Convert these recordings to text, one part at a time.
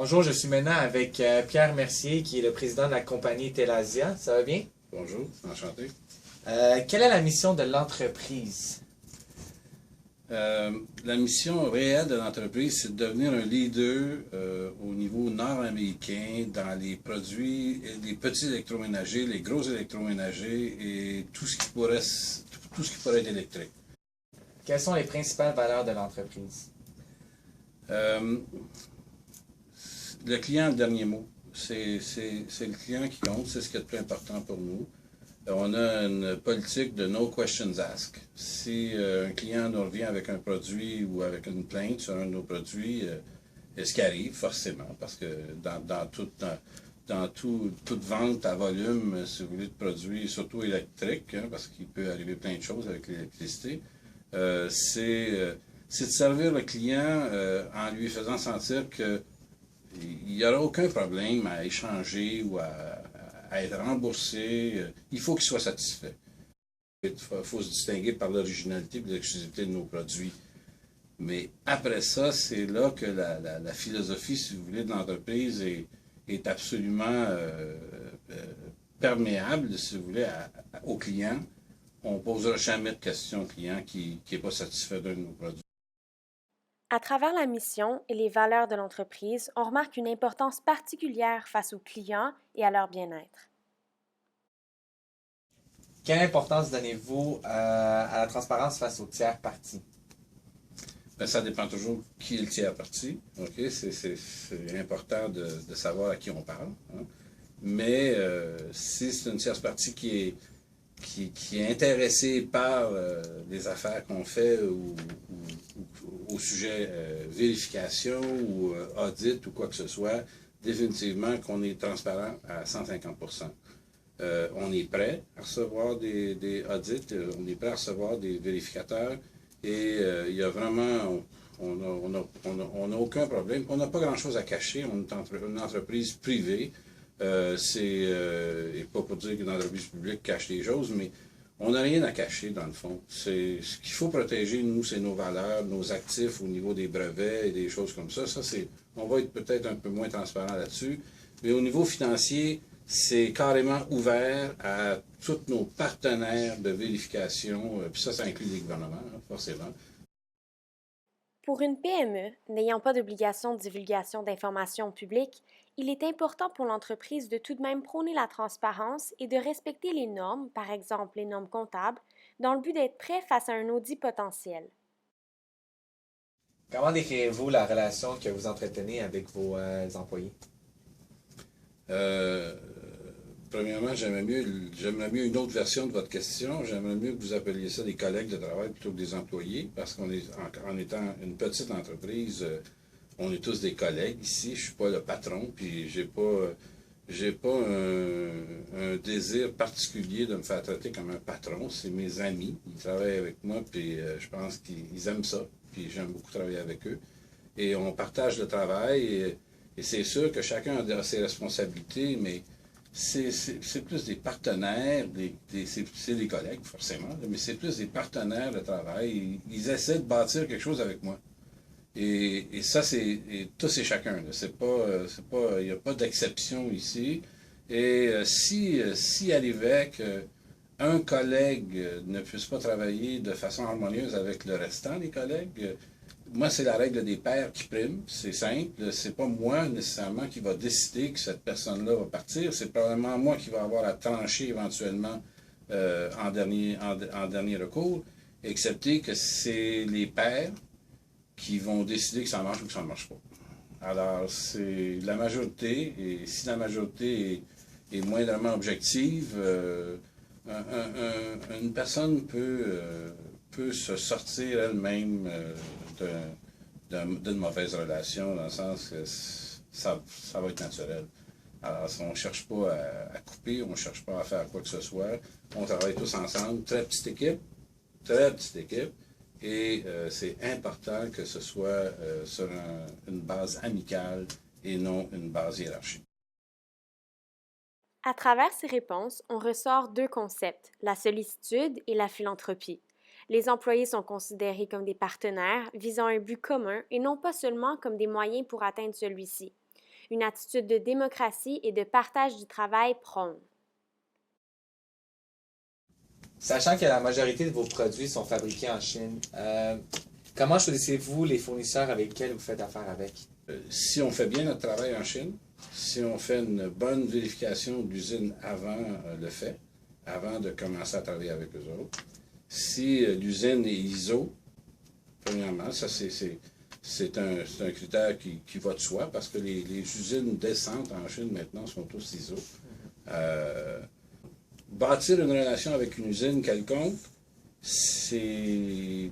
Bonjour, je suis maintenant avec Pierre Mercier, qui est le président de la compagnie Telasia. Ça va bien? Bonjour, enchanté. Quelle est la mission de l'entreprise? La mission réelle de l'entreprise, c'est de devenir un leader au niveau nord-américain dans les produits, les petits électroménagers, les gros électroménagers et tout ce qui pourrait être électrique. Quelles sont les principales valeurs de l'entreprise? Euh, le client a le dernier mot. C'est le client qui compte, c'est ce qui est le plus important pour nous. On a une politique de no questions asked. Si un client nous revient avec un produit ou avec une plainte sur un de nos produits, ce qui arrive forcément, parce que toute vente à volume, si vous voulez, de produits, surtout électriques, hein, parce qu'il peut arriver plein de choses avec l'électricité, c'est de servir le client en lui faisant sentir que il n'y aura aucun problème à échanger ou à être remboursé. Il faut qu'il soit satisfait. Il faut se distinguer par l'originalité et l'exclusivité de nos produits. Mais après ça, c'est là que la philosophie, si vous voulez, de l'entreprise est absolument perméable, si vous voulez, au client. On ne posera jamais de questions au client qui n'est pas satisfait d'un de nos produits. À travers la mission et les valeurs de l'entreprise, on remarque une importance particulière face aux clients et à leur bien-être. Quelle importance donnez-vous à la transparence face aux tiers parties? Ben, ça dépend toujours qui est le tiers parti. Okay? C'est important de savoir à qui on parle. Hein? Mais si c'est une tierce partie qui est intéressée par les affaires qu'on fait ou au sujet vérification ou audit ou quoi que ce soit, définitivement qu'on est transparent à 150%. On est prêt à recevoir des audits, on est prêt à recevoir des vérificateurs et il y a vraiment, on n'a aucun problème. On n'a pas grand-chose à cacher, on est une entreprise privée. Et pas pour dire qu'une entreprise publique cache les choses, mais on n'a rien à cacher dans le fond. Ce qu'il faut protéger, nous, c'est nos valeurs, nos actifs au niveau des brevets et des choses comme ça. On va être peut-être un peu moins transparent là-dessus. Mais au niveau financier, c'est carrément ouvert à tous nos partenaires de vérification. Puis ça inclut les gouvernements, hein, forcément. Pour une PME n'ayant pas d'obligation de divulgation d'informations au public, il est important pour l'entreprise de tout de même prôner la transparence et de respecter les normes, par exemple les normes comptables, dans le but d'être prêt face à un audit potentiel. Comment décrivez-vous la relation que vous entretenez avec vos employés? Euh, Premièrement, j'aimerais mieux une autre version de votre question. J'aimerais mieux que vous appeliez ça des collègues de travail plutôt que des employés, parce en étant une petite entreprise, on est tous des collègues ici. Je suis pas le patron, puis j'ai pas un désir particulier de me faire traiter comme un patron. C'est mes amis. Ils travaillent avec moi, puis je pense qu'ils aiment ça. Puis j'aime beaucoup travailler avec eux. Et on partage le travail. Et c'est sûr que chacun a ses responsabilités, mais c'est plus des partenaires, c'est des collègues, forcément, mais c'est plus des partenaires de travail. Ils essaient de bâtir quelque chose avec moi. Et ça, tous et chacun. Il n'y a pas d'exception ici. Et si arrivait qu'un collègue ne puisse pas travailler de façon harmonieuse avec le restant des collègues, moi, c'est la règle des pairs qui prime. C'est simple. C'est pas moi nécessairement qui va décider que cette personne-là va partir. C'est probablement moi qui va avoir à trancher éventuellement en dernier recours, excepté que c'est les pairs qui vont décider que ça marche ou que ça ne marche pas. Alors, c'est la majorité, et si la majorité est moindrement objective, une personne peut se sortir elle-même d'une mauvaise relation, dans le sens que ça va être naturel. Alors, on ne cherche pas à couper, on ne cherche pas à faire quoi que ce soit. On travaille tous ensemble, très petite équipe, et c'est important que ce soit sur une base amicale et non une base hiérarchique. À travers ces réponses, on ressort deux concepts, la sollicitude et la philanthropie. Les employés sont considérés comme des partenaires visant un but commun et non pas seulement comme des moyens pour atteindre celui-ci. une attitude de démocratie et de partage du travail prône. Sachant que la majorité de vos produits sont fabriqués en Chine, comment choisissez-vous les fournisseurs avec lesquels vous faites affaire avec? Si on fait bien notre travail en Chine, si on fait une bonne vérification de l'usine avant le fait, avant de commencer à travailler avec eux autres, si l'usine est ISO, premièrement, ça c'est un critère qui va de soi parce que les usines décentes en Chine maintenant sont tous ISO. Bâtir une relation avec une usine quelconque, c'est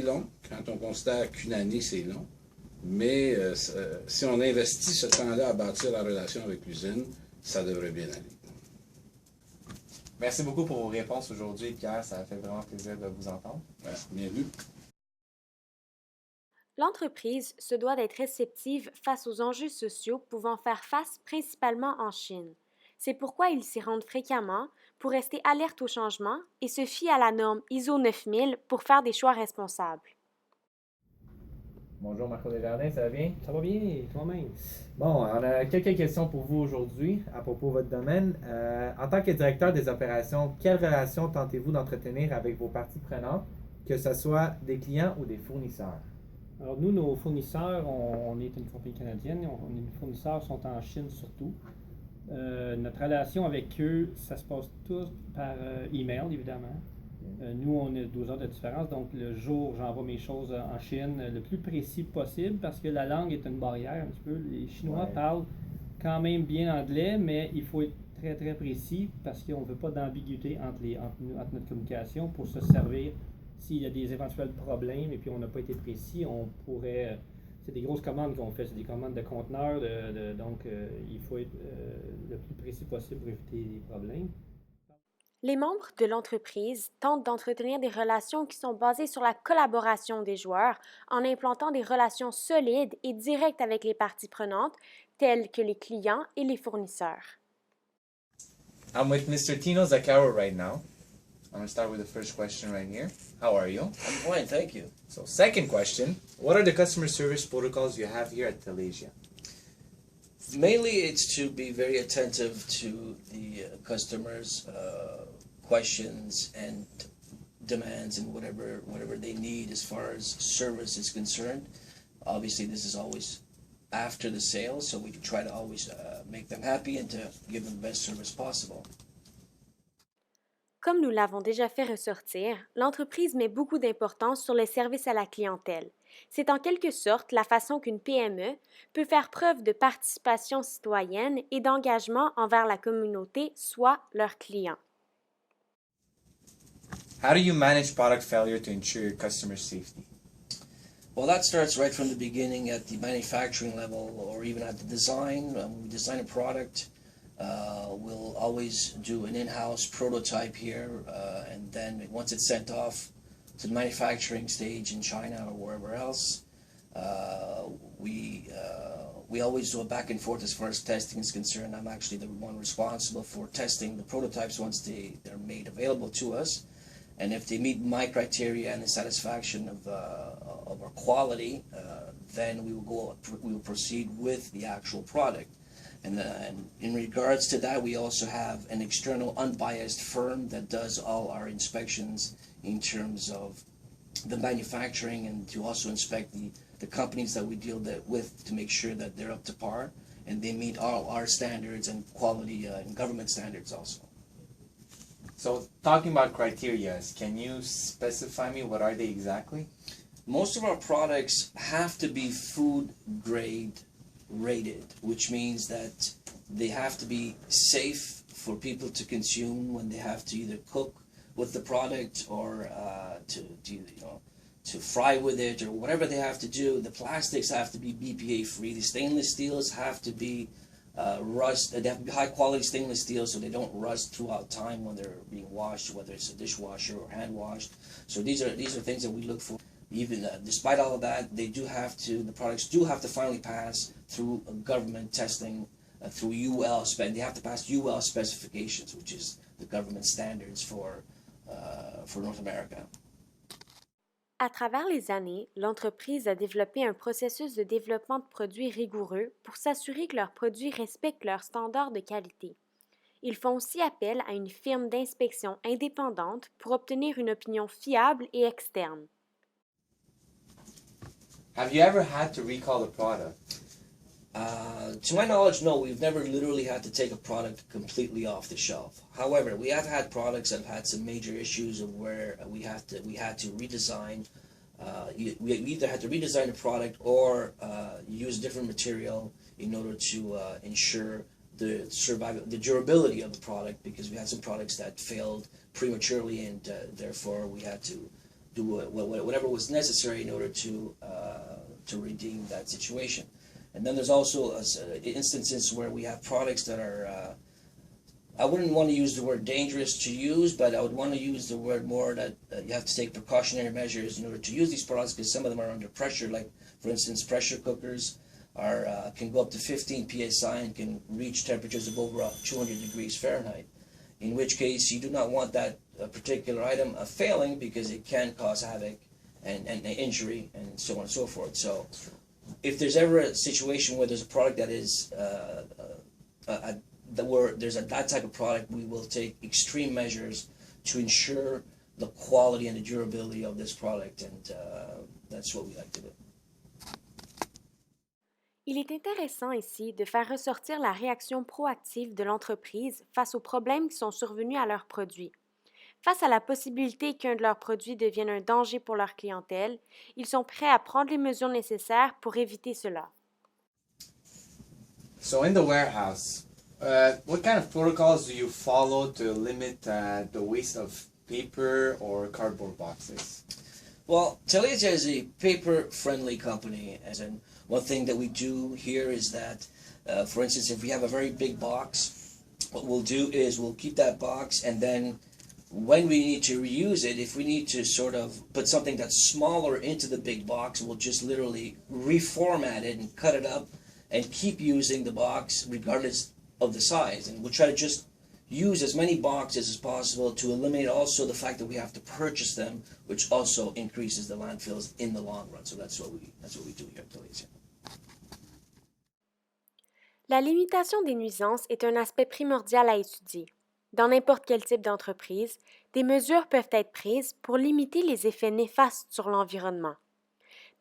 long. Quand on considère qu'une année, c'est long. Mais si on investit ce temps-là à bâtir la relation avec l'usine, ça devrait bien aller. Merci beaucoup pour vos réponses aujourd'hui, Pierre. Ça a fait vraiment plaisir de vous entendre. Ouais, bien vu. L'entreprise se doit d'être réceptive face aux enjeux sociaux pouvant faire face principalement en Chine. C'est pourquoi ils s'y rendent fréquemment pour rester alerte aux changements et se fient à la norme ISO 9000 pour faire des choix responsables. Bonjour Marco Desjardins, ça va bien? Ça va bien, toi-même? Bon, on a quelques questions pour vous aujourd'hui à propos de votre domaine. En tant que directeur des opérations, quelle relation tentez-vous d'entretenir avec vos parties prenantes, que ce soit des clients ou des fournisseurs? Alors nous, nos fournisseurs, on est une compagnie canadienne, nos fournisseurs sont en Chine surtout. Notre relation avec eux, ça se passe tous par email, évidemment. Nous, on a 12 heures de différence, donc le jour où j'envoie mes choses en Chine, le plus précis possible, parce que la langue est une barrière un petit peu. Les Chinois parlent quand même bien anglais, mais il faut être très très précis, parce qu'on ne veut pas d'ambiguïté entre notre communication pour se servir. S'il y a des éventuels problèmes et puis on n'a pas été précis, on pourrait... c'est des grosses commandes qu'on fait, c'est des commandes de conteneurs, donc il faut être le plus précis possible pour éviter les problèmes. Les membres de l'entreprise tentent d'entretenir des relations qui sont basées sur la collaboration des joueurs en implantant des relations solides et directes avec les parties prenantes, telles que les clients et les fournisseurs. I'm with Mr. Tino Zakaro right now. I'm going to start with the first question right here. How are you? I'm fine, thank you. So, second question, what are the customer service protocols you have here at Telesia? Mainly it's to be very attentive to the customers' questions and demands and whatever they need as far as service is concerned. Obviously this is always after the sale, so we can try to always make them happy and to give them the best service possible. Comme nous l'avons déjà fait ressortir, l'entreprise met beaucoup d'importance sur les services à la clientèle. C'est en quelque sorte la façon qu'une PME peut faire preuve de participation citoyenne et d'engagement envers la communauté, soit leurs clients. How do you manage product failure to ensure your customer safety? Well, that starts right from the beginning at the manufacturing level or even at the design. When we design a product, we'll always do an in-house prototype here, and then once it's sent off to the manufacturing stage in China or wherever else, we always do a back and forth as far as testing is concerned. I'm actually the one responsible for testing the prototypes once they're made available to us, and if they meet my criteria and the satisfaction of our quality, then we will proceed with the actual product. And in regards to that, we also have an external unbiased firm that does all our inspections in terms of the manufacturing and to also inspect the companies that we deal with to make sure that they're up to par and they meet all our standards and quality and government standards also. So, talking about criteria, can you specify me what are they exactly? Most of our products have to be food grade rated, which means that they have to be safe for people to consume when they have to either cook with the product or to fry with it or whatever they have to do. The plastics have to be BPA free. The stainless steels have to be they have to be high quality stainless steel so they don't rust throughout time when they're being washed, whether it's a dishwasher or hand washed. So these are things that we look for. Even despite all of that, the products do have to finally pass through government testing, through UL they have to pass UL specifications, which is the government standards for North America. À travers les années, l'entreprise a développé un processus de développement de produits rigoureux pour s'assurer que leurs produits respectent leurs standards de qualité. Ils font aussi appel à une firme d'inspection indépendante pour obtenir une opinion fiable et externe. Have you ever had to recall a product? To my knowledge, no, we've never literally had to take a product completely off the shelf. However, we have had products that have had some major issues of where we had to redesign. We either had to redesign the product or use different material in order to ensure the durability of the product, because we had some products that failed prematurely, and therefore we had to do whatever was necessary in order to redeem that situation. And then there's also instances where we have products that are, I wouldn't want to use the word dangerous to use, but I would want to use the word more that you have to take precautionary measures in order to use these products, because some of them are under pressure. Like, for instance, pressure cookers can go up to 15 psi and can reach temperatures of over 200 degrees Fahrenheit, in which case you do not want that particular item failing, because it can cause havoc and injury and so on and so forth. So if there's ever a situation where there's a product that is where there's that type of product, we will take extreme measures to ensure the quality and the durability of this product, and that's what we like to do. Il est intéressant ici de faire ressortir la réaction proactive de l'entreprise face aux problèmes qui sont survenus à leurs produits. Face à la possibilité qu'un de leurs produits devienne un danger pour leur clientèle, ils sont prêts à prendre les mesures nécessaires pour éviter cela. So in the warehouse, what kind of protocols do you follow to limit the waste of paper or cardboard boxes? Well, Telesia is a paper-friendly company, as in one thing that we do here is that, for instance, if we have a very big box, what we'll do is we'll keep that box, and then when we need to reuse it, if we need to sort of put something that's smaller into the big box, we'll just literally reformat it and cut it up and keep using the box regardless of the size. And we'll try to just use as many boxes as possible to eliminate also the fact that we have to purchase them, which also increases the landfills in the long run. So that's what we do here at Telesia. La limitation des nuisances est un aspect primordial à étudier. Dans n'importe quel type d'entreprise, des mesures peuvent être prises pour limiter les effets néfastes sur l'environnement.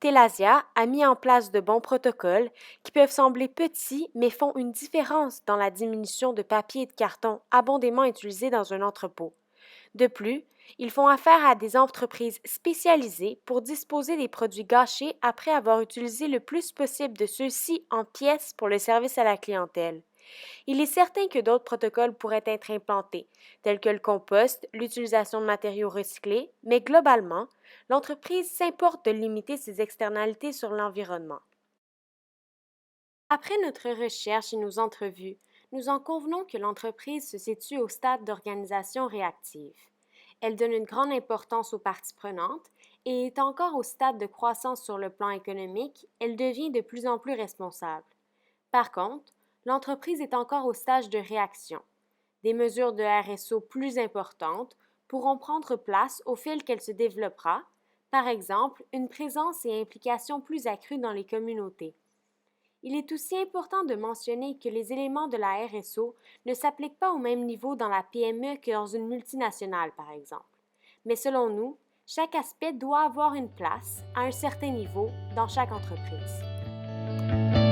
Telesia a mis en place de bons protocoles qui peuvent sembler petits mais font une différence dans la diminution de papier et de carton abondamment utilisés dans un entrepôt. De plus, ils font affaire à des entreprises spécialisées pour disposer des produits gâchés après avoir utilisé le plus possible de ceux-ci en pièces pour le service à la clientèle. Il est certain que d'autres protocoles pourraient être implantés, tels que le compost, l'utilisation de matériaux recyclés, mais globalement, l'entreprise s'importe de limiter ses externalités sur l'environnement. Après notre recherche et nos entrevues, nous en convenons que l'entreprise se situe au stade d'organisation réactive. Elle donne une grande importance aux parties prenantes et est encore au stade de croissance sur le plan économique, elle devient de plus en plus responsable. Par contre, l'entreprise est encore au stage de réaction. Des mesures de RSO plus importantes pourront prendre place au fil qu'elle se développera, par exemple une présence et implication plus accrue dans les communautés. Il est aussi important de mentionner que les éléments de la RSO ne s'appliquent pas au même niveau dans la PME que dans une multinationale, par exemple. Mais selon nous, chaque aspect doit avoir une place, à un certain niveau, dans chaque entreprise.